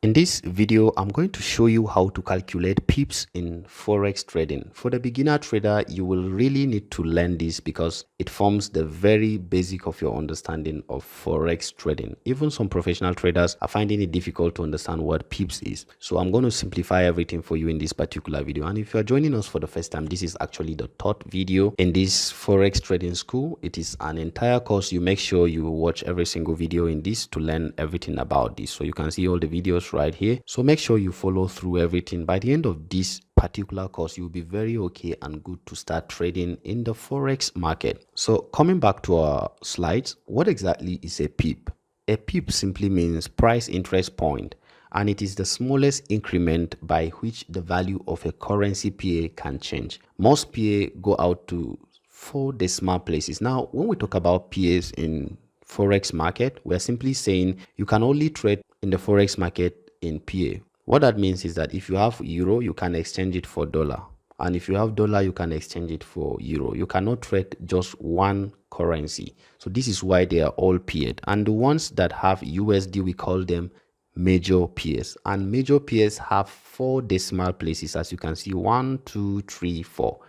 In this video, I'm going to show you how to calculate pips in Forex trading. For the beginner trader, you will really need to learn this because it forms the very basic of your understanding of Forex trading. Even some professional traders are finding it difficult to understand what pips is. So I'm going to simplify everything for you in this particular video. And if you are joining us for the first time, this is actually the third video in this Forex trading school. It is an entire course. You make sure you watch every single video in this to learn everything about this. So you can see all the videos right here. So make sure you follow through everything. By the end of this particular course, you'll be very okay and good to start trading in the Forex market. So coming back to our slides, what exactly is a pip? A pip simply means price interest point, and it is the smallest increment by which the value of a currency PA can change. Most PA go out to 4 decimal places. Now, when we talk about PAs in Forex market, we're simply saying you can only trade in the Forex market in PA. What that means is that if you have euro, you can exchange it for dollar. And if you have dollar, you can exchange it for euro. You cannot trade just one currency. So this is why they are all paired. And the ones that have USD, we call them major pairs. And major pairs have 4 decimal places, as you can see, 1, 2, 3, 4.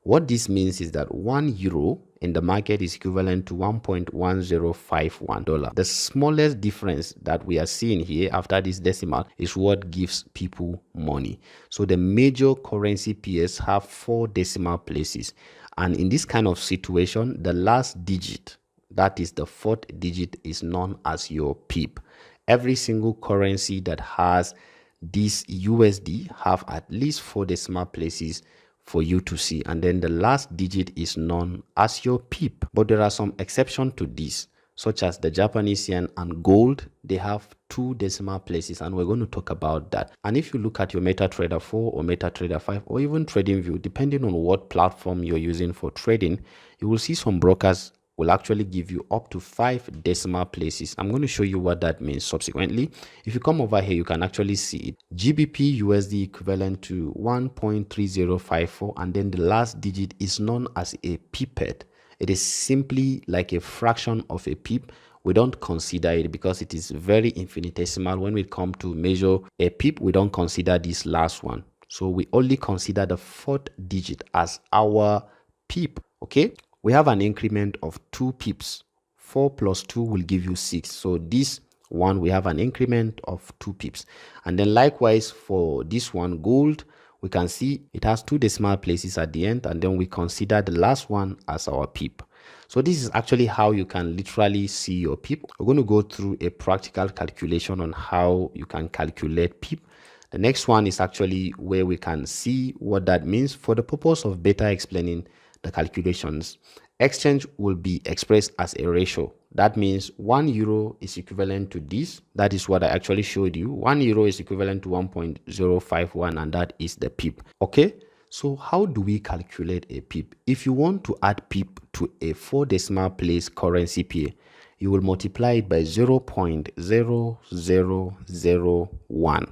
What this means is that 1 euro in the market is equivalent to $1.1051. The smallest difference that we are seeing here after this decimal is what gives people money. So the major currency pairs have 4 decimal places. And in this kind of situation, the last digit, that is the 4th digit, is known as your pip. Every single currency that has this USD have at least 4 decimal places for you to see, and then the last digit is known as your pip. But there are some exceptions to this, such as the Japanese yen and gold. They have 2 decimal places, and we're going to talk about that. And if you look at your MetaTrader 4 or MetaTrader 5 or even TradingView, depending on what platform you're using for trading, you will see some brokers will actually give you up to 5 decimal places. I'm going to show you what that means subsequently. If you come over here, you can actually see it. GBP USD equivalent to 1.3054, and then the last digit is known as a pipette. It is simply like a fraction of a pip. We don't consider it because it is very infinitesimal. When we come to measure a pip, we don't consider this last one. So we only consider the 4th digit as our pip. Okay, we have an increment of 2 pips. 4 plus 2 will give you 6. So this one, we have an increment of 2 pips. And then likewise for this one, gold, we can see it has 2 decimal places at the end, and then we consider the last one as our pip. So this is actually how you can literally see your pip. We're going to go through a practical calculation on how you can calculate pip. The next one is actually where we can see what that means. For the purpose of better explaining the calculations, exchange will be expressed as a ratio. That means 1 euro is equivalent to this. That is what I actually showed you. 1 euro is equivalent to 1.051, and that is the pip. Okay, so how do we calculate a pip? If you want to add pip to a 4 decimal place currency pair, you will multiply it by 0.0001.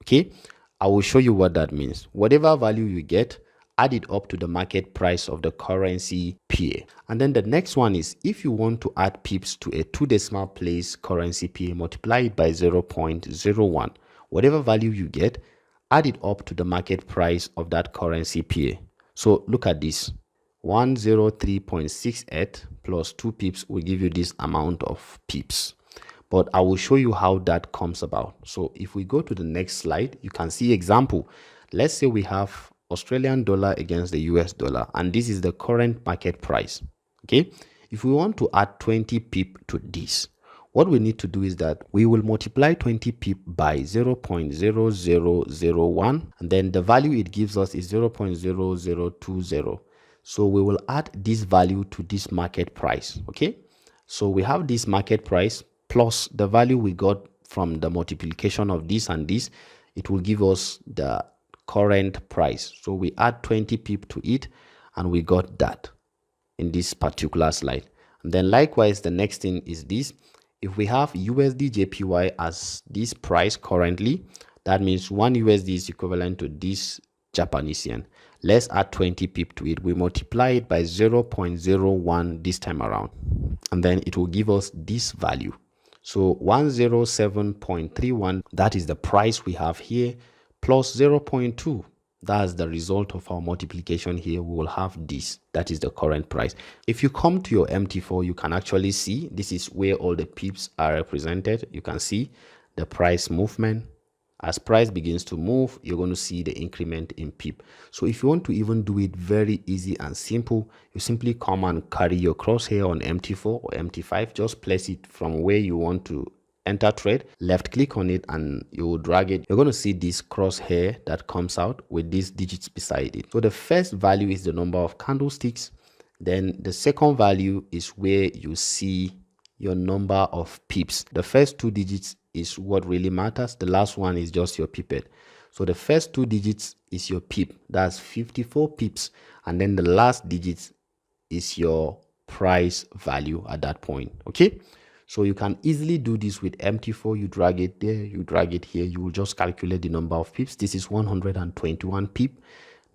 Okay, I will show you what that means. Whatever value you get, add it up to the market price of the currency pair. And then the next one is, if you want to add pips to a 2 decimal place currency pair, multiply it by 0.01. Whatever value you get, add it up to the market price of that currency pair. So look at this. 103.68 plus 2 pips will give you this amount of pips. But I will show you how that comes about. So if we go to the next slide, you can see example. Let's say we have Australian dollar against the US dollar, and this is the current market price. Okay, if we want to add 20 pip to this, what we need to do is that we will multiply 20 pip by 0.0001, and then the value it gives us is 0.0020. So we will add this value to this market price. Okay, so we have this market price plus the value we got from the multiplication of this and this. It will give us the current price. So we add 20 pip to it, and we got that in this particular slide. And then likewise, the next thing is this. If we have USD JPY as this price currently, that means 1 USD is equivalent to this Japanese yen. Let's add 20 pip to it. We multiply it by 0.01 this time around, and then it will give us this value. So 107.31, that is the price we have here, plus 0.2. That's the result of our multiplication here. We will have this. That is the current price. If you come to your MT4, you can actually see this is where all the pips are represented. You can see the price movement. As price begins to move, you're going to see the increment in pip. So if you want to even do it very easy and simple, you simply come and carry your crosshair on MT4 or MT5. Just place it from where you want to enter trade, left click on it, and you will drag it. You're going to see this crosshair that comes out with these digits beside it. So the first value is the number of candlesticks. Then the second value is where you see your number of pips. The first two digits is what really matters. The last one is just your pipette. So the first two digits is your pip. That's 54 pips. And then the last digit is your price value at that point. Okay. So you can easily do this with MT4. You drag it there, you drag it here. You will just calculate the number of pips. This is 121 pip.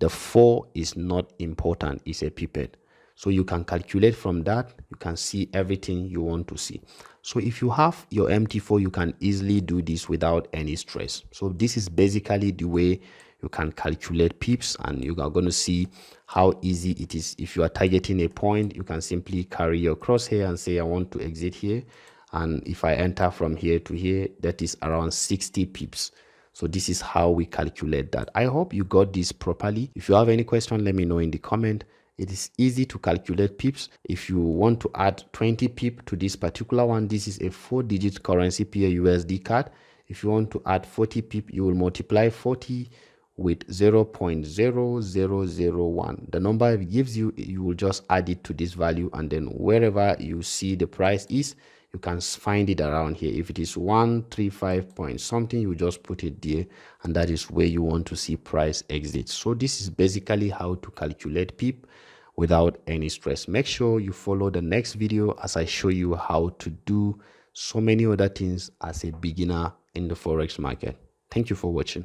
The 4 is not important. It's a pipette. So you can calculate from that. You can see everything you want to see. So if you have your MT4, you can easily do this without any stress. So this is basically the way you can calculate pips, and you are going to see how easy it is. If you are targeting a point, you can simply carry your crosshair and say, I want to exit here. And if I enter from here to here, that is around 60 pips. So this is how we calculate that. I hope you got this properly. If you have any question, let me know in the comment. It is easy to calculate pips. If you want to add 20 pip to this particular one, this is a 4-digit currency pair USD card. If you want to add 40 pip, you will multiply 40 with 0.0001. The number it gives you, you will just add it to this value, and then wherever you see the price is, you can find it around here. If it is 135 point something, you just put it there, and that is where you want to see price exit. So this is basically how to calculate pip without any stress. Make sure you follow the next video as I show you how to do so many other things as a beginner in the Forex market. Thank you for watching.